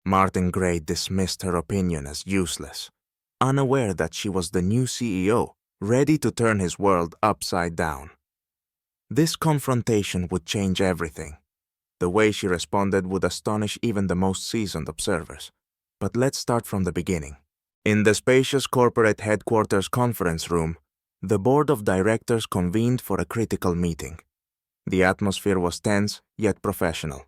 Martin Gray dismissed her opinion as useless, unaware that she was the new CEO, ready to turn his world upside down. This confrontation would change everything. The way she responded would astonish even the most seasoned observers. But let's start from the beginning. In the spacious corporate headquarters conference room, the board of directors convened for a critical meeting. The atmosphere was tense yet professional,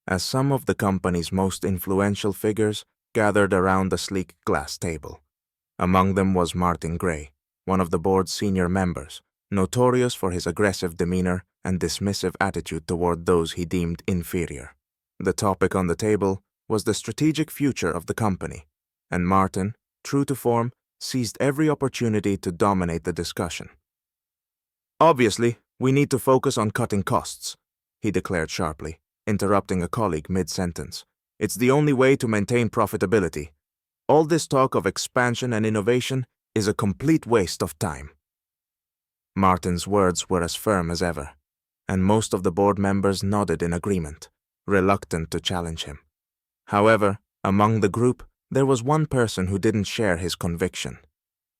as some of the company's most influential figures gathered around a sleek glass table. Among them was Martin Gray, one of the board's senior members, notorious for his aggressive demeanor and dismissive attitude toward those he deemed inferior. The topic on the table was the strategic future of the company, and Martin, true to form, seized every opportunity to dominate the discussion. "Obviously, we need to focus on cutting costs," he declared sharply, interrupting a colleague mid-sentence. "It's the only way to maintain profitability. All this talk of expansion and innovation is a complete waste of time." Martin's words were as firm as ever, and most of the board members nodded in agreement, reluctant to challenge him. However, among the group, there was one person who didn't share his conviction.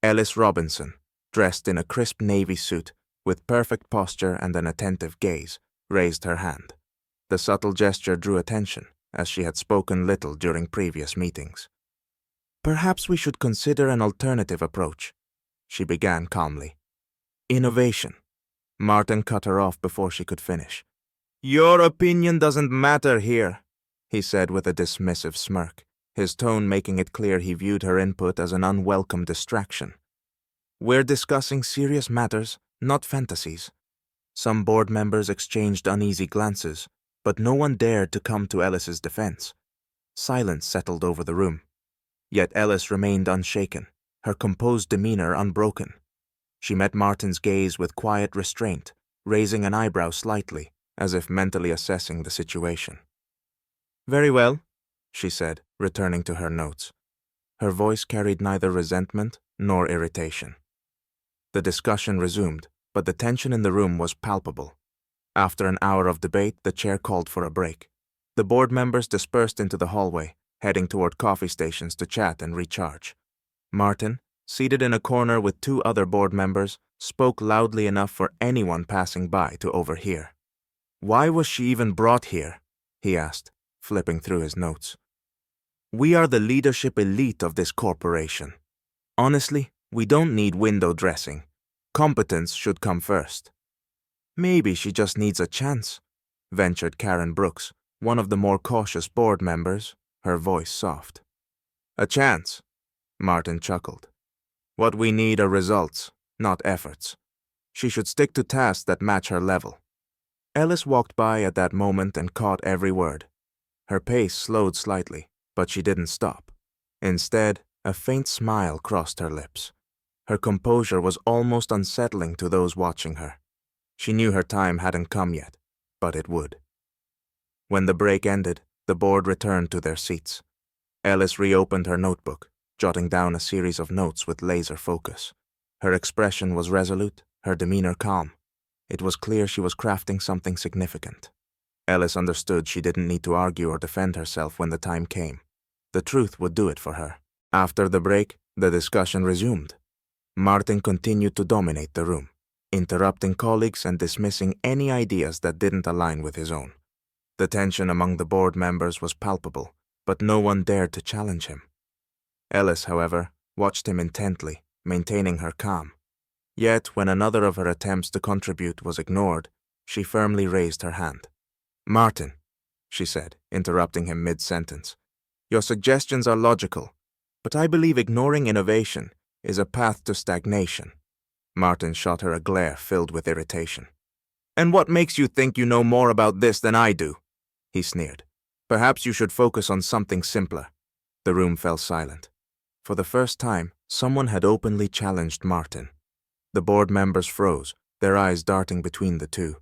Ellis Robinson, dressed in a crisp navy suit, with perfect posture and an attentive gaze, raised her hand. The subtle gesture drew attention, as she had spoken little during previous meetings. "Perhaps we should consider an alternative approach," she began calmly. "Innovation." Martin cut her off before she could finish. "Your opinion doesn't matter here," he said with a dismissive smirk, his tone making it clear he viewed her input as an unwelcome distraction. "We're discussing serious matters, not fantasies." Some board members exchanged uneasy glances, but no one dared to come to Ellis's defense. Silence settled over the room. Yet Ellis remained unshaken, her composed demeanor unbroken. She met Martin's gaze with quiet restraint, raising an eyebrow slightly, as if mentally assessing the situation. "Very well," she said, returning to her notes. Her voice carried neither resentment nor irritation. The discussion resumed, but the tension in the room was palpable. After an hour of debate, the chair called for a break. The board members dispersed into the hallway, heading toward coffee stations to chat and recharge. Martin, seated in a corner with two other board members, spoke loudly enough for anyone passing by to overhear. "Why was she even brought here?" he asked, flipping through his notes. "We are the leadership elite of this corporation. Honestly, we don't need window dressing. Competence should come first." "Maybe she just needs a chance," ventured Karen Brooks, one of the more cautious board members, her voice soft. "A chance?" Martin chuckled. "What we need are results, not efforts. She should stick to tasks that match her level." Ellis walked by at that moment and caught every word. Her pace slowed slightly, but she didn't stop. Instead, a faint smile crossed her lips. Her composure was almost unsettling to those watching her. She knew her time hadn't come yet, but it would. When the break ended, the board returned to their seats. Ellis reopened her notebook, jotting down a series of notes with laser focus. Her expression was resolute, her demeanor calm. It was clear she was crafting something significant. Ellis understood she didn't need to argue or defend herself when the time came. The truth would do it for her. After the break, the discussion resumed. Martin continued to dominate the room, interrupting colleagues and dismissing any ideas that didn't align with his own. The tension among the board members was palpable, but no one dared to challenge him. Ellis, however, watched him intently, maintaining her calm. Yet, when another of her attempts to contribute was ignored, she firmly raised her hand. "Martin," she said, interrupting him mid-sentence, "your suggestions are logical, but I believe ignoring innovation is a path to stagnation." Martin shot her a glare filled with irritation. "And what makes you think you know more about this than I do?" he sneered. "Perhaps you should focus on something simpler." The room fell silent. For the first time, someone had openly challenged Martin. The board members froze, their eyes darting between the two.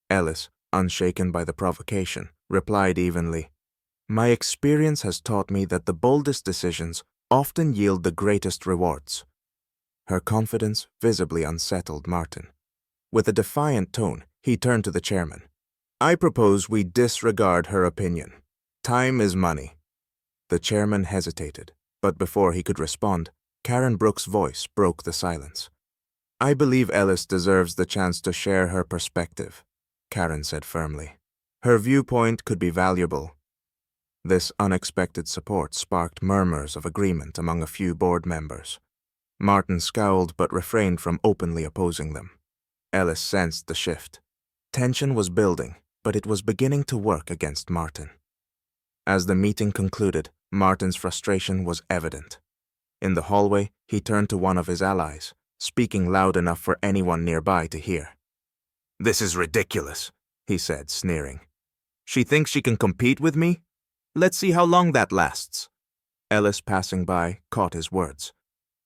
Ellis, unshaken by the provocation, replied evenly, "My experience has taught me that the boldest decisions often yield the greatest rewards." Her confidence visibly unsettled Martin. With a defiant tone, he turned to the chairman. "I propose we disregard her opinion. Time is money." The chairman hesitated, but before he could respond, Karen Brooks' voice broke the silence. "I believe Ellis deserves the chance to share her perspective," Karen said firmly. "Her viewpoint could be valuable." This unexpected support sparked murmurs of agreement among a few board members. Martin scowled but refrained from openly opposing them. Ellis sensed the shift. Tension was building, but it was beginning to work against Martin. As the meeting concluded, Martin's frustration was evident. In the hallway, he turned to one of his allies, speaking loud enough for anyone nearby to hear. "This is ridiculous," he said, sneering. "She thinks she can compete with me? Let's see how long that lasts." Ellis, passing by, caught his words.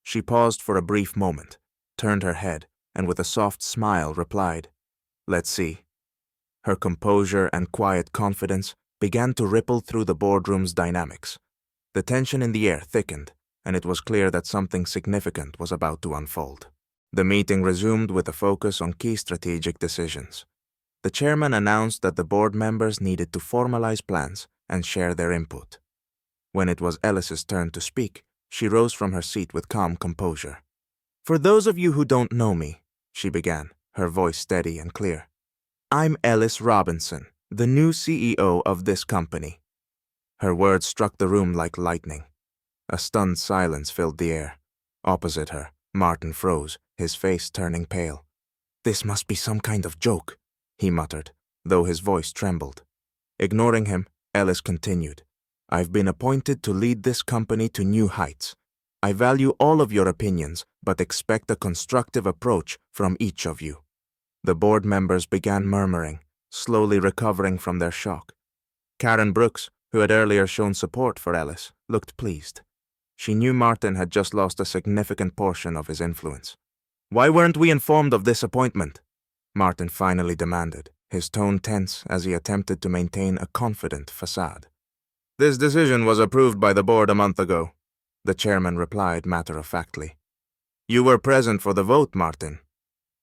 She paused for a brief moment, turned her head, and with a soft smile replied, "Let's see." Her composure and quiet confidence began to ripple through the boardroom's dynamics. The tension in the air thickened, and it was clear that something significant was about to unfold. The meeting resumed with a focus on key strategic decisions. The chairman announced that the board members needed to formalize plans and share their input. When it was Ellis's turn to speak, she rose from her seat with calm composure. "For those of you who don't know me," she began, her voice steady and clear, "I'm Ellis Robinson, the new CEO of this company." Her words struck the room like lightning. A stunned silence filled the air. Opposite her, Martin froze, his face turning pale. "This must be some kind of joke," he muttered, though his voice trembled. Ignoring him, Ellis continued, "I've been appointed to lead this company to new heights. I value all of your opinions, but expect a constructive approach from each of you." The board members began murmuring, slowly recovering from their shock. Karen Brooks, who had earlier shown support for Ellis, looked pleased. She knew Martin had just lost a significant portion of his influence. "Why weren't we informed of this appointment?" Martin finally demanded, his tone tense as he attempted to maintain a confident facade. "This decision was approved by the board a month ago," the chairman replied matter-of-factly. "You were present for the vote, Martin."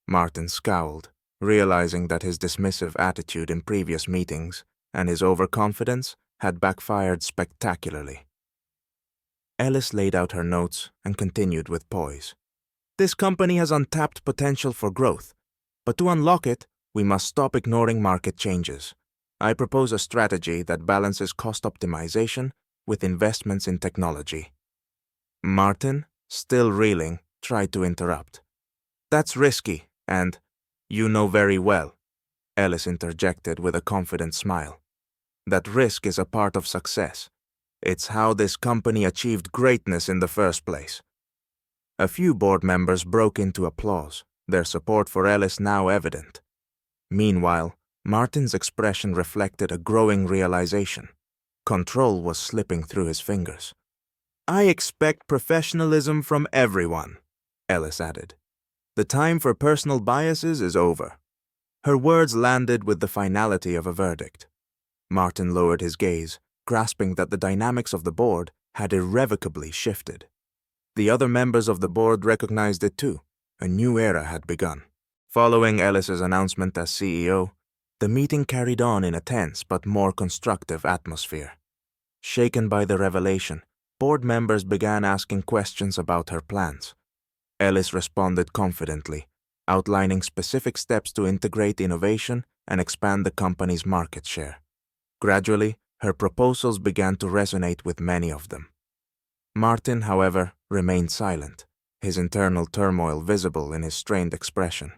Martin scowled, realizing that his dismissive attitude in previous meetings and his overconfidence had backfired spectacularly. Ellis laid out her notes and continued with poise. "This company has untapped potential for growth, but to unlock it, we must stop ignoring market changes. I propose a strategy that balances cost optimization with investments in technology." Martin, still reeling, tried to interrupt. "That's risky, and you know very well," Ellis interjected with a confident smile, "that risk is a part of success. It's how this company achieved greatness in the first place." A few board members broke into applause, their support for Ellis now evident. Meanwhile, Martin's expression reflected a growing realization. Control was slipping through his fingers. "I expect professionalism from everyone," Ellis added. "The time for personal biases is over." Her words landed with the finality of a verdict. Martin lowered his gaze, grasping that the dynamics of the board had irrevocably shifted. The other members of the board recognized it too. A new era had begun. Following Ellis's announcement as CEO, the meeting carried on in a tense but more constructive atmosphere. Shaken by the revelation, board members began asking questions about her plans. Ellis responded confidently, outlining specific steps to integrate innovation and expand the company's market share. Gradually, her proposals began to resonate with many of them. Martin, however, remained silent, his internal turmoil visible in his strained expression.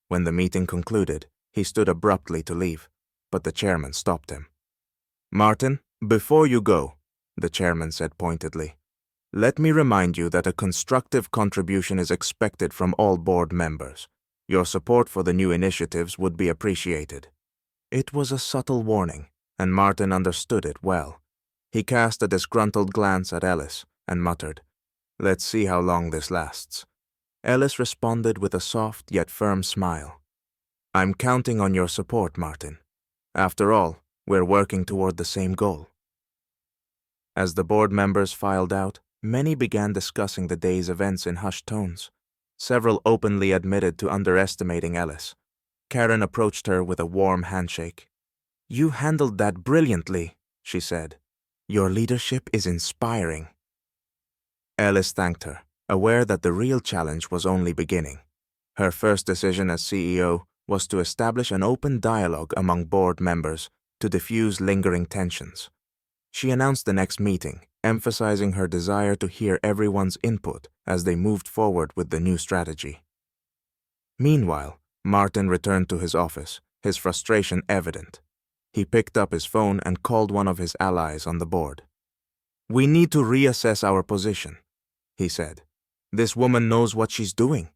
When the meeting concluded, he stood abruptly to leave, but the chairman stopped him. "Martin, before you go," the chairman said pointedly, "let me remind you that a constructive contribution is expected from all board members. Your support for the new initiatives would be appreciated." It was a subtle warning, and Martin understood it well. He cast a disgruntled glance at Ellis and muttered, "Let's see how long this lasts." Ellis responded with a soft yet firm smile. "I'm counting on your support, Martin. After all, we're working toward the same goal." As the board members filed out, many began discussing the day's events in hushed tones. Several openly admitted to underestimating Ellis. Karen approached her with a warm handshake. "You handled that brilliantly," she said. Your leadership is inspiring." Ellis thanked her, aware that the real challenge was only beginning. Her first decision as CEO was to establish an open dialogue among board members to diffuse lingering tensions. She announced the next meeting, emphasizing her desire to hear everyone's input as they moved forward with the new strategy. Meanwhile, Martin returned to his office, his frustration evident. He picked up his phone and called one of his allies on the board. "We need to reassess our position," he said. "This woman knows what she's doing."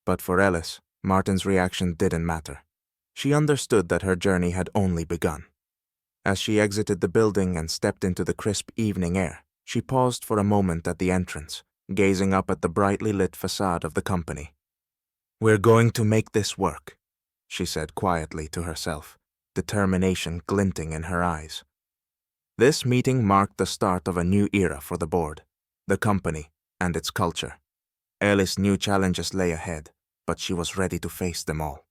But for Ellis, Martin's reaction didn't matter. She understood that her journey had only begun. As she exited the building and stepped into the crisp evening air, she paused for a moment at the entrance, gazing up at the brightly lit facade of the company. "We're going to make this work," she said quietly to herself, determination glinting in her eyes. This meeting marked the start of a new era for the board, the company, and its culture. Ellis knew challenges lay ahead, but she was ready to face them all.